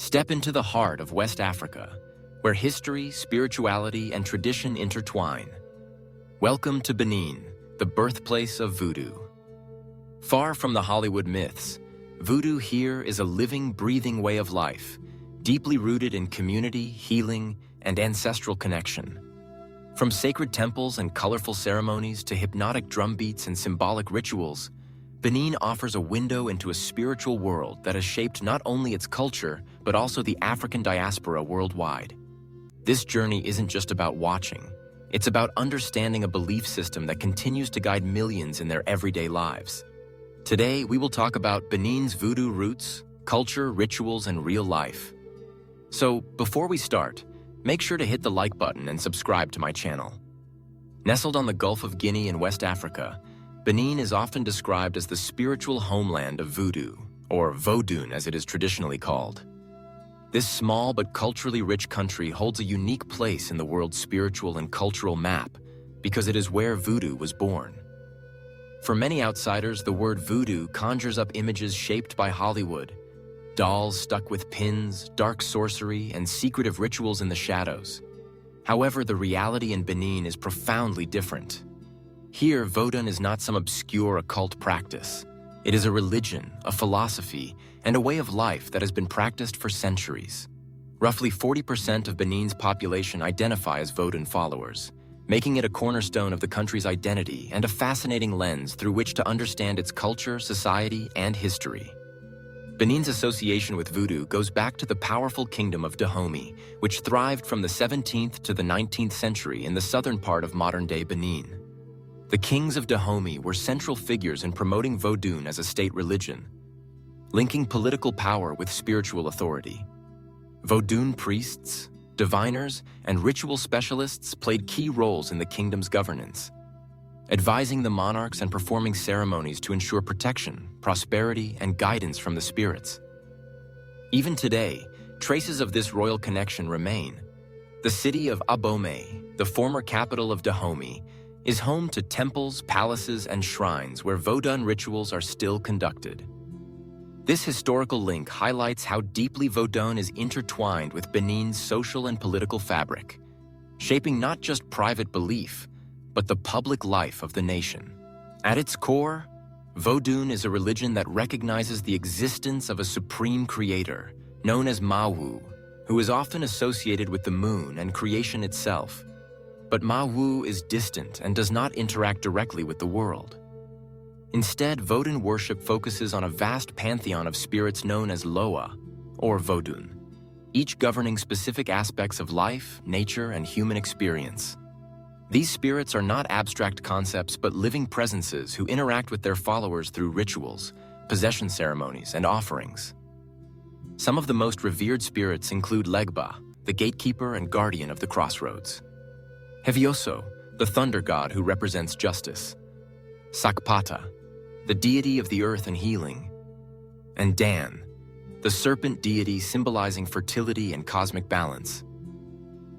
Step into the heart of West Africa, where history, spirituality, and tradition intertwine. Welcome to Benin, the birthplace of voodoo. Far from the Hollywood myths, voodoo here is a living, breathing way of life, deeply rooted in community, healing, and ancestral connection. From sacred temples and colorful ceremonies to hypnotic drum beats and symbolic rituals, Benin offers a window into a spiritual world that has shaped not only its culture, but also the African diaspora worldwide. This journey isn't just about watching. It's about understanding a belief system that continues to guide millions in their everyday lives. Today, we will talk about Benin's voodoo roots, culture, rituals, and real life. So, before we start, make sure to hit the like button and subscribe to my channel. Nestled on the Gulf of Guinea in West Africa, Benin is often described as the spiritual homeland of voodoo, or Vodun as it is traditionally called. This small but culturally rich country holds a unique place in the world's spiritual and cultural map because it is where voodoo was born. For many outsiders, the word voodoo conjures up images shaped by Hollywood, dolls stuck with pins, dark sorcery, and secretive rituals in the shadows. However, the reality in Benin is profoundly different. Here, Vodun is not some obscure occult practice. It is a religion, a philosophy, and a way of life that has been practiced for centuries. Roughly 40% of Benin's population identify as Vodun followers, making it a cornerstone of the country's identity and a fascinating lens through which to understand its culture, society, and history. Benin's association with voodoo goes back to the powerful kingdom of Dahomey, which thrived from the 17th to the 19th century in the southern part of modern-day Benin. The kings of Dahomey were central figures in promoting Vodun as a state religion, linking political power with spiritual authority. Vodun priests, diviners, and ritual specialists played key roles in the kingdom's governance, advising the monarchs and performing ceremonies to ensure protection, prosperity, and guidance from the spirits. Even today, traces of this royal connection remain. The city of Abomey, the former capital of Dahomey, is home to temples, palaces, and shrines where Vodun rituals are still conducted. This historical link highlights how deeply Vodun is intertwined with Benin's social and political fabric, shaping not just private belief, but the public life of the nation. At its core, Vodun is a religion that recognizes the existence of a supreme creator, known as Mawu, who is often associated with the moon and creation itself. But Mawu is distant and does not interact directly with the world. Instead, Vodun worship focuses on a vast pantheon of spirits known as Loa, or Vodun, each governing specific aspects of life, nature, and human experience. These spirits are not abstract concepts but living presences who interact with their followers through rituals, possession ceremonies, and offerings. Some of the most revered spirits include Legba, the gatekeeper and guardian of the crossroads; Hevioso, the thunder god who represents justice; Sakpata, the deity of the earth and healing; and Dan, the serpent deity symbolizing fertility and cosmic balance.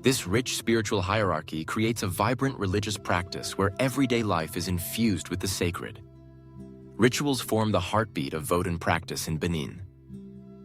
This rich spiritual hierarchy creates a vibrant religious practice where everyday life is infused with the sacred. Rituals form the heartbeat of Vodun practice in Benin.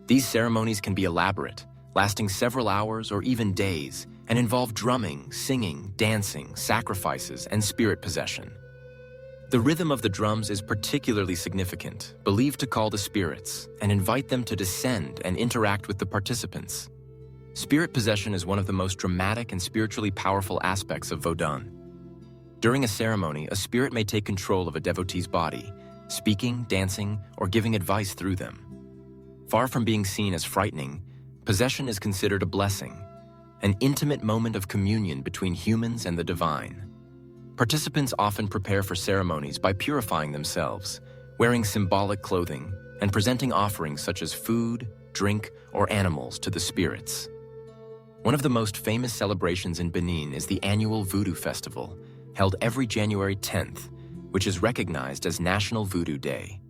These ceremonies can be elaborate, lasting several hours or even days, and involve drumming, singing, dancing, sacrifices, and spirit possession. The rhythm of the drums is particularly significant, believed to call the spirits and invite them to descend and interact with the participants. Spirit possession is one of the most dramatic and spiritually powerful aspects of Vodun. During a ceremony, a spirit may take control of a devotee's body, speaking, dancing, or giving advice through them. Far from being seen as frightening, possession is considered a blessing, an intimate moment of communion between humans and the divine. Participants often prepare for ceremonies by purifying themselves, wearing symbolic clothing, and presenting offerings such as food, drink, or animals to the spirits. One of the most famous celebrations in Benin is the annual Voodoo Festival, held every January 10th, which is recognized as National Voodoo Day.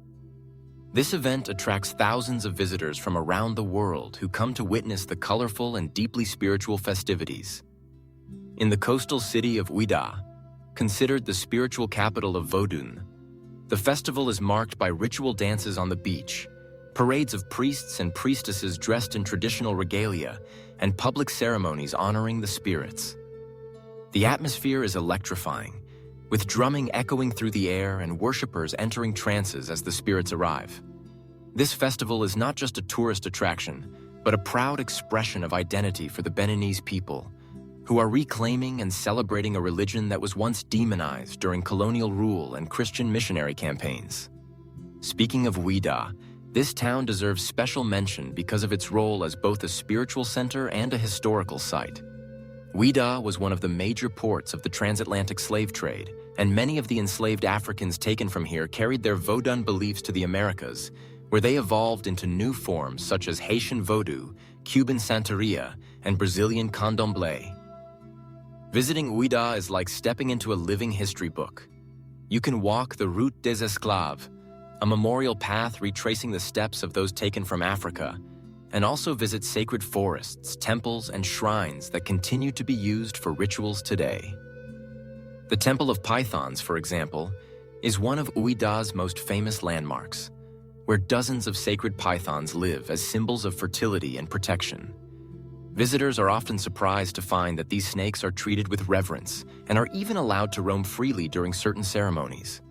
This event attracts thousands of visitors from around the world who come to witness the colorful and deeply spiritual festivities. In the coastal city of Ouidah, considered the spiritual capital of Vodun, the festival is marked by ritual dances on the beach, parades of priests and priestesses dressed in traditional regalia, and public ceremonies honoring the spirits. The atmosphere is electrifying, with drumming echoing through the air and worshippers entering trances as the spirits arrive. This festival is not just a tourist attraction, but a proud expression of identity for the Beninese people, who are reclaiming and celebrating a religion that was once demonized during colonial rule and Christian missionary campaigns. Speaking of Ouida, this town deserves special mention because of its role as both a spiritual center and a historical site. Ouida was one of the major ports of the transatlantic slave trade, and many of the enslaved Africans taken from here carried their Vodun beliefs to the Americas, where they evolved into new forms such as Haitian Voodoo, Cuban Santeria, and Brazilian Candomblé. Visiting Ouida is like stepping into a living history book. You can walk the Route des Esclaves, a memorial path retracing the steps of those taken from Africa, and also visit sacred forests, temples, and shrines that continue to be used for rituals today. The Temple of Pythons, for example, is one of Ouida's most famous landmarks, where dozens of sacred pythons live as symbols of fertility and protection. Visitors are often surprised to find that these snakes are treated with reverence and are even allowed to roam freely during certain ceremonies.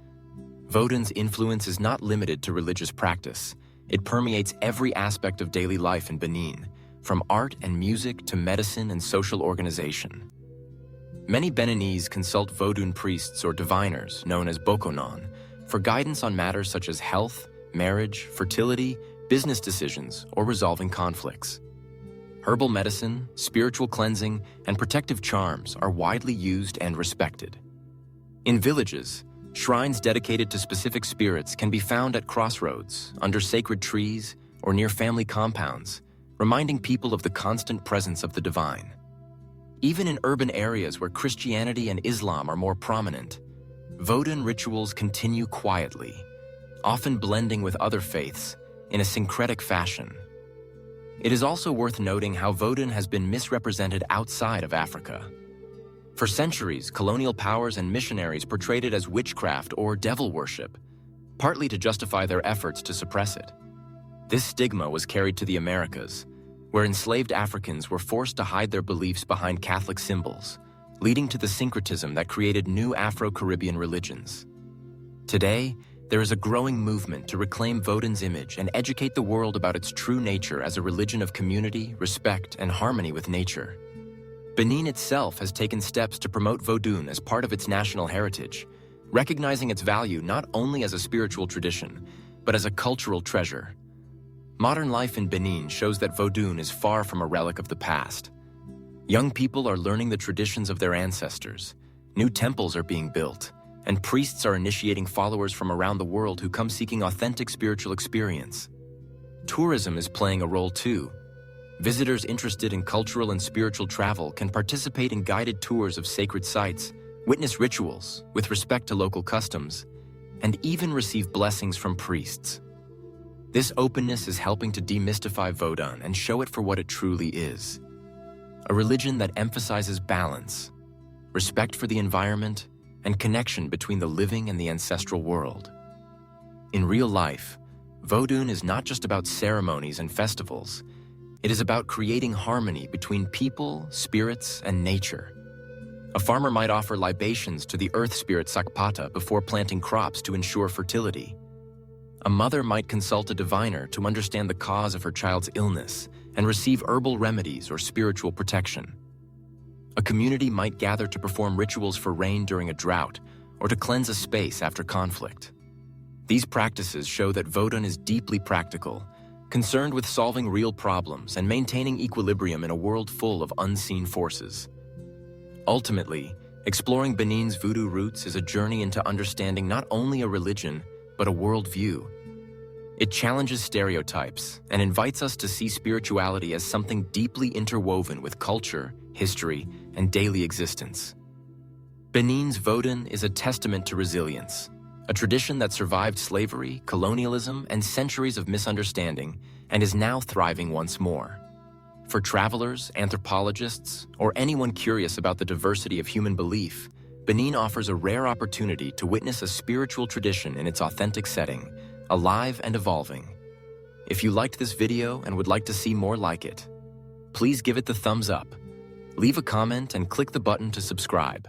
Vodun's influence is not limited to religious practice. It permeates every aspect of daily life in Benin, from art and music to medicine and social organization. Many Beninese consult Vodun priests or diviners, known as Bokonon, for guidance on matters such as health, marriage, fertility, business decisions, or resolving conflicts. Herbal medicine, spiritual cleansing, and protective charms are widely used and respected. In villages, shrines dedicated to specific spirits can be found at crossroads, under sacred trees, or near family compounds, reminding people of the constant presence of the divine. Even in urban areas where Christianity and Islam are more prominent, Vodun rituals continue quietly, often blending with other faiths in a syncretic fashion. It is also worth noting how Vodun has been misrepresented outside of Africa. For centuries, colonial powers and missionaries portrayed it as witchcraft or devil worship, partly to justify their efforts to suppress it. This stigma was carried to the Americas, where enslaved Africans were forced to hide their beliefs behind Catholic symbols, leading to the syncretism that created new Afro-Caribbean religions. Today, there is a growing movement to reclaim Vodun's image and educate the world about its true nature as a religion of community, respect, and harmony with nature. Benin itself has taken steps to promote Vodun as part of its national heritage, recognizing its value not only as a spiritual tradition, but as a cultural treasure. Modern life in Benin shows that Vodun is far from a relic of the past. Young people are learning the traditions of their ancestors, new temples are being built, and priests are initiating followers from around the world who come seeking authentic spiritual experience. Tourism is playing a role too. Visitors interested in cultural and spiritual travel can participate in guided tours of sacred sites, witness rituals with respect to local customs, and even receive blessings from priests. This openness is helping to demystify Vodun and show it for what it truly is: a religion that emphasizes balance, respect for the environment, and connection between the living and the ancestral world. In real life, Vodun is not just about ceremonies and festivals. It is about creating harmony between people, spirits, and nature. A farmer might offer libations to the earth spirit Sakpata before planting crops to ensure fertility. A mother might consult a diviner to understand the cause of her child's illness and receive herbal remedies or spiritual protection. A community might gather to perform rituals for rain during a drought or to cleanse a space after conflict. These practices show that Vodun is deeply practical, concerned with solving real problems and maintaining equilibrium in a world full of unseen forces. Ultimately, exploring Benin's voodoo roots is a journey into understanding not only a religion, but a worldview. It challenges stereotypes and invites us to see spirituality as something deeply interwoven with culture, history, and daily existence. Benin's Vodun is a testament to resilience, a tradition that survived slavery, colonialism, and centuries of misunderstanding, and is now thriving once more. For travelers, anthropologists, or anyone curious about the diversity of human belief, Benin offers a rare opportunity to witness a spiritual tradition in its authentic setting, alive and evolving. If you liked this video and would like to see more like it, please give it the thumbs up, leave a comment, and click the button to subscribe.